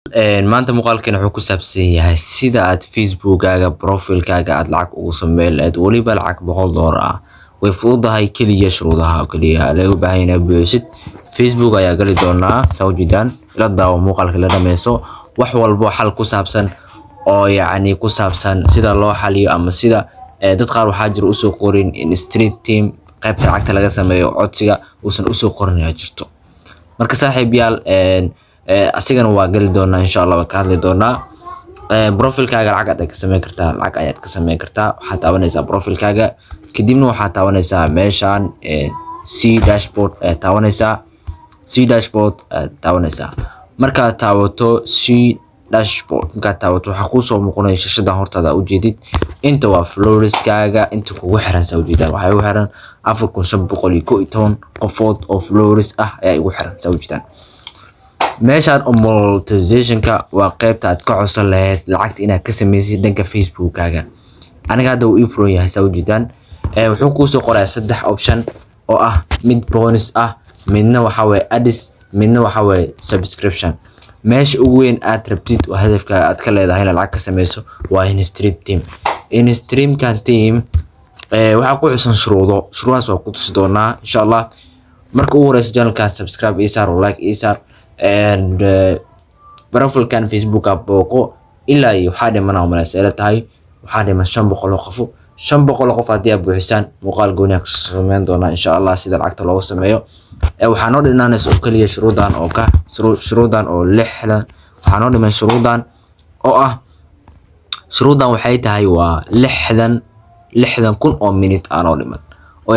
maanta muuqaalkan wuxuu ku saabsan yahay sida aad Facebook-gaaga profile-kaaga aad lacag ugu sameyn lahayd waliba lacag $100 ah. Way fududahay kaliya shuruudaha oo kaliya laga baahan yahay buuxid. Facebook ayaa gali doonaa sawjidaan ila daawo muuqaalka la dhameyso wax walbo xal ku saabsan oo ku saabsan sida loo xaliyo ama sida dad qaar waxaa jira usoo qorin in street team qaybta lacagta laga sameeyo codsiga uusan usoo qorin ayaa jirto. marka saaxiibayaal asigana waa gali doonaa insha Allah ka hadli doonaa profile-kaaga lacag aad ka sameyn kartaa lacag ayaad ka sameyn kartaa waxaad taabanaysaa profile-kaaga kadibna waxaad taabanaysaa meeshaan C dashboard taabanaysaa markaad taabato C dashboard markaad taabato waxaa ku soo muuqanaya shashada hortaada u jeedid inta waa flowers-kaaga inta kugu xiran sawjidaan waxay u xiran 4511 qofood oo flowers ah ayaa igu xiran sawjidaan. meeshaan monetization-ka waa qaybta aad ka codsan lahayd lacagta inaad ka sameysid dhanka Facebook-kaaga. aniga hadda uu ii furan yahay sawjidaan wuxuu ku soo qorayaa 3 option oo ah mid bonus ah midna waxa way ads midna waxa way subscription. meesha ugu weyn aad rabtid oo hadafka aad ka leedahay in lacag ka sameyso waa in-stream team. in-stream kan team waxa ku xusan shuruudaas waa ku tusi doonaa insha Allah. marka ugu horeysa channelka subscribe iyo saar like iyo saar and profile-kan Facebook booqo ilaa iyo waxa dhiman oo malaasayla tahay waxa dhiman 500 qof 500 qof hadii aad buuxisaan muuqaal gooni ah ku sameyn doonaa insha Allah sida lacagta looga sameeyo. waxaan noo dhinaanaysa oo kaliya shuruudan oo lixdan waxaan noo dhiman shuruudan oo ah shuruudan waxay tahay waa 60 kun oo minute aan oo dhiman oo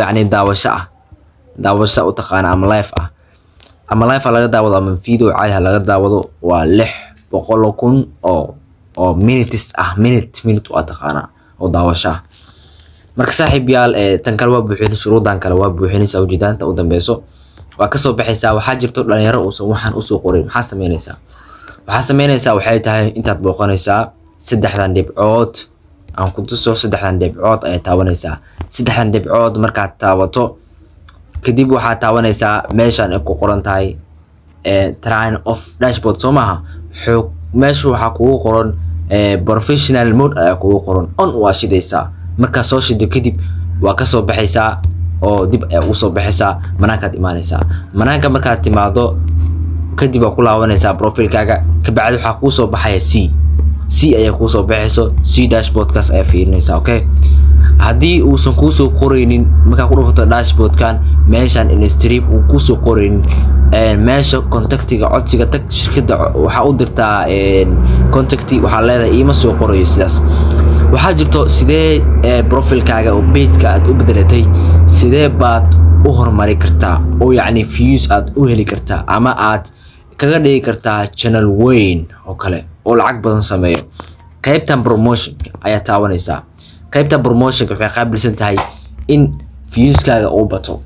daawasho u taqaan ama live ah ama live laga daawado ama video caadi laga daawado waa 600 kun oo minutes ah minute waa taqaana oo daawasho. marka saaxiibayaal tan kale waa buuxin shuruudan kale waa buuxinaysa ujeedaanta u dambeeyso waa ka soo baxaysa waxaa jirto dhalinyaro oo waxaan u soo qoray maxaa sameynaysaa waxay tahay intaad booqanaysaa saddexdan dhibcood aan ku tuso saddexdan dhibcood ay taabanaysaa saddexdan dhibcood markaad taabato kadib waxaad taabanaysaa meeshaan ay ku qoran tahay turn off dashboard soo maaha meesha waxaa kugu qoran professional mode ayaa kugu qoran on waa shidaysaa marka soo shido kadib waa ka soo baxaysaa oo dib ay u soo baxaysaa manaankaad imaanaysaa manaanka markaad timaado kadib waa ku laabanaysaa profile-kaaga ka bacdi waxaa ku soo baxaya C ayaa ku soo baxayso C dashboard-kaas ayaa fiirinaysaa. okay haddii uusan ku soo qoraynin marka ku dhufato dashboard-kan meeshaan in-stream uu ku soo qoraynin meesha contactiga codsiga tag shirkadda waxa u dirtaa contacti waxa leedahay iima soo qorayo sidaas. waxaa jirto sidee profile-kaaga oo page-ka aad u bedelatay sidee baad u horumari kartaa oo views aad u heli kartaa ama aad kaga dhigi kartaa channel weyn oo kale oo lacag badan sameeyo. qaybtan promotion ayaa taabanaysaa qaybtan promotion waxay qaabilsan tahay in views-kaaga uu bato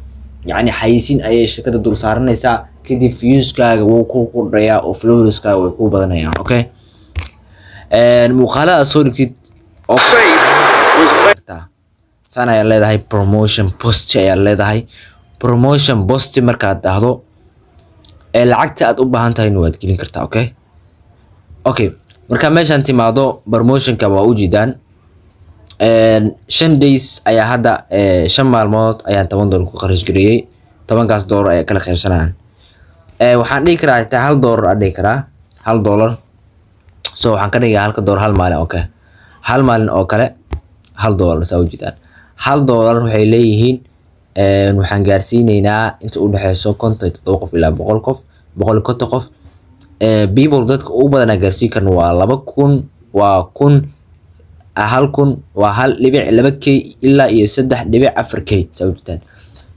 xayisiin ayay shirkadda dul saaranaysaa kadib views-kaaga wuu ku kordhayaa oo followers-kaaga way ku badanayaan. okay muuqaalada soo dhigtid sana ayaa leedahay promotion post ayaa leedahay promotion post markaad dhahdo lacagta aad u baahan tahay waad gelin kartaa. okay marka meeshaan timaado promotion-ka waa u jeedaan 5 days ayaa hadda 5 maalmood ayaan $10 ku kharash gareeyay $10kaas ayaa kala qaybsanayaan waxaan dhihi karaa xitaa $1 aan dhihi karaa $1 so waxaan ka dhigaa $1 hal maalin hal maalin oo kale $1 saa u jeedaan $1 waxay leeyihiin waxaan gaarsiinaynaa inta u dhaxayso 57 qof ilaa 100 qof 150 qof people dadka ugu badan gaarsiin karna waa 2000 waa 1000 waa 1.2k ilaa iyo 3.4k saa u jeedaan.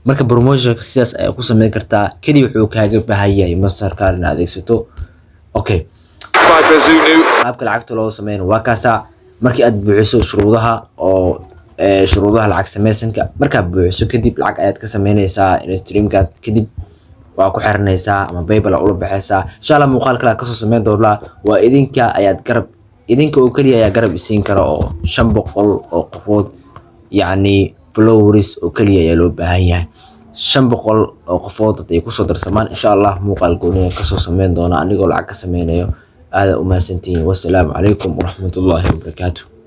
marka promotion sidaas ay ku sameyn kartaa kaliya wuxuu kaaga baahan yahay Mastercard inaad adeegsato. okay qaabka lacagta loo sameeyo waa kaasa markii aad buuxiso shuruudaha lacag sameysanka marka buuxiso kadib lacag ayaad ka sameynaysaa in-stream-ka kadib waa ku xiranaysaa ama PayPal u baxaysaa insha Allah. muuqaal kale ka soo sameyn doonaa waa idinka oo kaliya ayaa garab isiin kara oo 500 oo qofood followers oo kaliya ayaa loo baahan yahay 500 oo qofood ay ku soo darsamaan insha Allah muuqaal gooni ka soo sameyn doona anigoo lacag ka sameynayo هذا أما سنتين والسلام عليكم ورحمة الله وبركاته.